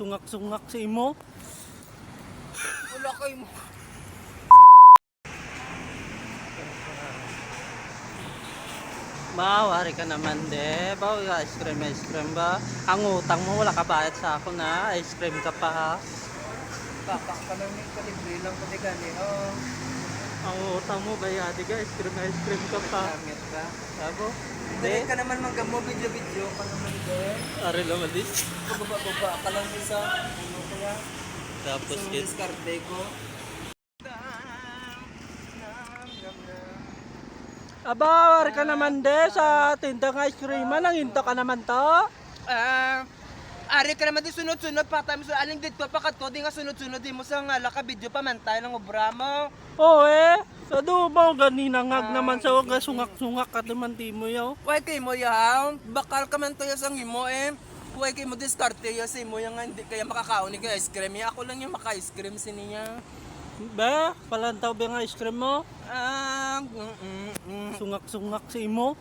Sungak-sungak si imo. Wala kayo mo. Wari ka naman de. Ice cream ba? Ang utang mo, wala ka bayad sa ako na. Ice cream ka pa ha. Kapak ka lang yung kalibre lang ko gani. Oh. Ang utang mo, bayad ka. Ice cream ka pa. Gamit ka. Sabo? Dahil ka naman magamo video ka naman din. Ari naman din. Pababa ka lang isa. Ano kaya? Tapos Isang kit. diskarte ko. Aba, wari ka naman de sa tindang ice cream. Nanginto ka naman to. Ari ka naman din sunod-sunod pa tayo sa aling dito pakat ko di nga sunod-sunod di mo sa nga laka video pa man tayo ng obra mo. Oo sa dubaw ganina ngag naman sa wag sungak-sungak ka naman di mo yaw. Why kay mo yaw? Bakal ka man tayo sa imo Why kay mo diskarte ya sa imo yang nga hindi kaya makakaon ni ice cream ya. Ako lang yung maka-ice cream siniya. Ba, palantaw ba nga ice cream mo? Ah, Sungak-sungak si imo.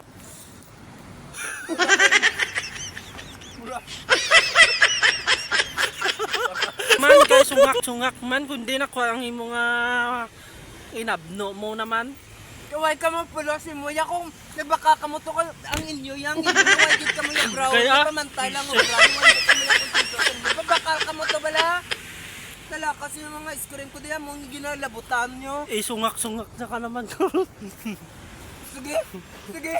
Man kay sungak-sungak man kundi na ko ang imo nga inabno mo naman. Kaway ka mo pulo si Muya kung nabaka ka mo to ang inyo yang why gid ka mo yung brown Kaya- pamantay lang mo brown why gid ka mo yung constitution babakal ka mo to bala tala kasi yung mga screen ko diyan mo ginalabutan nyo Sungak-sungak na ka naman ko. sige